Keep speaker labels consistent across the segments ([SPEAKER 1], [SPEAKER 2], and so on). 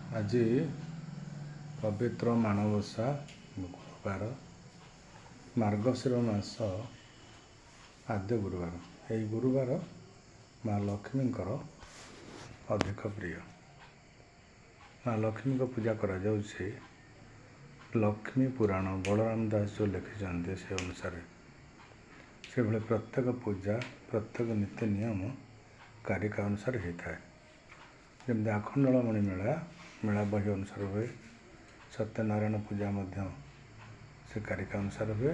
[SPEAKER 1] ଆଜି ପବିତ୍ର ମାଣବସା ଗୁରୁବାର, ମାର୍ଗଶିର ମାସ ଆଦ୍ୟ ଗୁରୁବାର। ଏହି ଗୁରୁବାର ମା ଲକ୍ଷ୍ମୀଙ୍କର ଅଧିକ ପ୍ରିୟ। ମା ଲକ୍ଷ୍ମୀଙ୍କ ପୂଜା କରାଯାଉଛି। ଲକ୍ଷ୍ମୀ ପୁରାଣ ବଳରାମ ଦାସ ଯେଉଁ ଲେଖିଛନ୍ତି ସେ ଅନୁସାରେ ସେଭଳି ପ୍ରତ୍ୟେକ ପୂଜା, ପ୍ରତ୍ୟେକ ନୀତି ନିୟମ କାରିକା ଅନୁସାରେ ହୋଇଥାଏ। ଯେମିତି ଆଖଣ୍ଡଳମଣି ମେଳା ବହି ଅନୁସାରେ ହୁଏ, ସତ୍ୟନାରାୟଣ ପୂଜା ମଧ୍ୟ ସେ କାରିକା ଅନୁସାରେ ହୁଏ।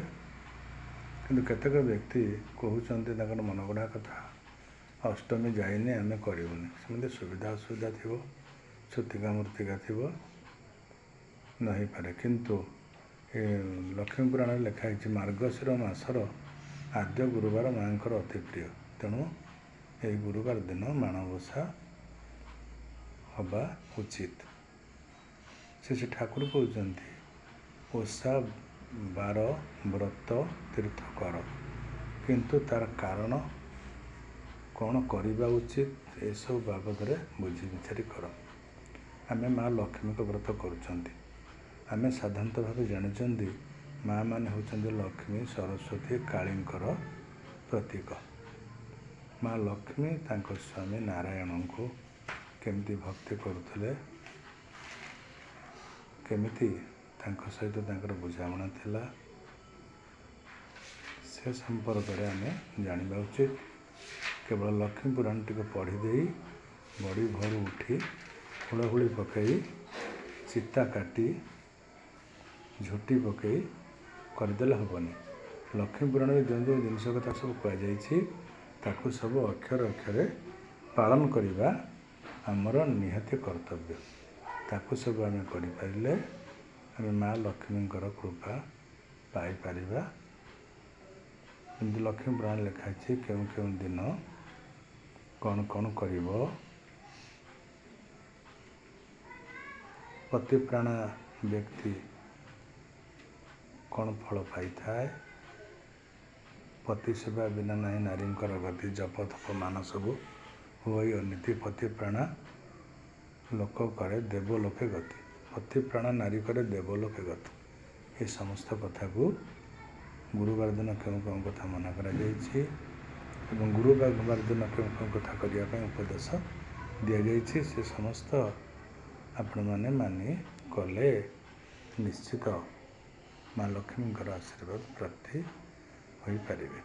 [SPEAKER 1] କିନ୍ତୁ କେତେକ ବ୍ୟକ୍ତି କହୁଛନ୍ତି ତାଙ୍କର ମନଗଢ଼ା କଥା, ଅଷ୍ଟମୀ ଯାଇନି ଆମେ କରିବୁନି। ସେମିତି ସୁବିଧା ଅସୁବିଧା ଥିବ, ଛୁତିକା ମୂର୍ତ୍ତିକା ଥିବ, ନ ହେଇପାରେ। କିନ୍ତୁ ଏ ଲକ୍ଷ୍ମୀ ପୁରାଣରେ ଲେଖା ହେଇଛି ମାର୍ଗଶିର ମାସର ଆଦ୍ୟ ଗୁରୁବାର ମାଆଙ୍କର ଅତି ପ୍ରିୟ। ତେଣୁ ଏହି ଗୁରୁବାର ଦିନ ମାଣବସା ହେବା ଉଚିତ। ସେ ଠାକୁର କହୁଛନ୍ତି ଓଷା ବାର ବ୍ରତ ତୀର୍ଥ କର, କିନ୍ତୁ ତାର କାରଣ କ'ଣ କରିବା ଉଚିତ ଏସବୁ ବାବଦରେ ବୁଝି ବିଚାରି କର। ଆମେ ମା ଲକ୍ଷ୍ମୀଙ୍କ ବ୍ରତ କରୁଛନ୍ତି। ଆମେ ସାଧାରଣତଃ ଭାବେ ଜାଣିଛନ୍ତି ମା ମାନେ ହେଉଛନ୍ତି ଲକ୍ଷ୍ମୀ, ସରସ୍ୱତୀ, କାଳୀଙ୍କର ପ୍ରତୀକ। ମା ଲକ୍ଷ୍ମୀ ତାଙ୍କ ସ୍ୱାମୀ ନାରାୟଣଙ୍କୁ କେମିତି ଭକ୍ତି କରୁଥିଲେ, କେମିତି ତାଙ୍କ ସହିତ ତାଙ୍କର ବୁଝାମଣା ଥିଲା, ସେ ସମ୍ପର୍କରେ ଆମେ ଜାଣିବା ଉଚିତ। କେବଳ ଲକ୍ଷ୍ମୀ ପୁରାଣଟିକୁ ପଢ଼ି ଦେଇ ବଡ଼ି ଭୋରୁ ଉଠି ହୁଳହୁଳି ପକାଇ, ଚିତା କାଟି, ଝୋଟି ପକାଇ କରିଦେଲେ ହେବନି। ଲକ୍ଷ୍ମୀ ପୁରାଣରେ ଯେଉଁ ଯେଉଁ ଜିନିଷ କଥା ସବୁ କୁହାଯାଇଛି ତାକୁ ସବୁ ଅକ୍ଷରେ ଅକ୍ଷରେ ପାଳନ କରିବା ଆମର ନିହାତି କର୍ତ୍ତବ୍ୟ। ତାକୁ ସବୁ ଆମେ କରିପାରିଲେ ଆମେ ମା ଲକ୍ଷ୍ମୀଙ୍କର କୃପା ପାଇପାରିବା। ଯେମିତି ଲକ୍ଷ୍ମୀ ପୁରାଣ ଲେଖା ହେଇଛି କେଉଁ କେଉଁ ଦିନ କ'ଣ କ'ଣ କରିବ। ପତିପ୍ରାଣା ବ୍ୟକ୍ତି କ'ଣ ଫଳ ପାଇଥାଏ। ପତି ସେବା ବିନା ନାହିଁ ନାରୀଙ୍କର ଗତି, ଜପ ତପ ମାନ ସବୁ ହୁଏ ଅନୀତି। ପତିପ୍ରାଣା ଲୋକ କରେ ଦେବଲୋକେ ଗତି। ପତିପ୍ରାଣା ନାରୀ କରେ ଦେବଲୋକେ ଗତି। ଏ ସମସ୍ତ କଥାକୁ ଗୁରୁବାର ଦିନ କେଉଁ କେଉଁ କଥା ମନା କରାଯାଇଛି ଏବଂ ଗୁରୁବାର ଦିନ କେଉଁ କେଉଁ କଥା କରିବା ପାଇଁ ଉପଦେଶ ଦିଆଯାଇଛି, ସେ ସମସ୍ତ ଆପଣମାନେ ମାନି କଲେ ନିଶ୍ଚିତ ମା ଲକ୍ଷ୍ମୀଙ୍କର ଆଶୀର୍ବାଦ ପ୍ରାପ୍ତି ହୋଇପାରିବେ।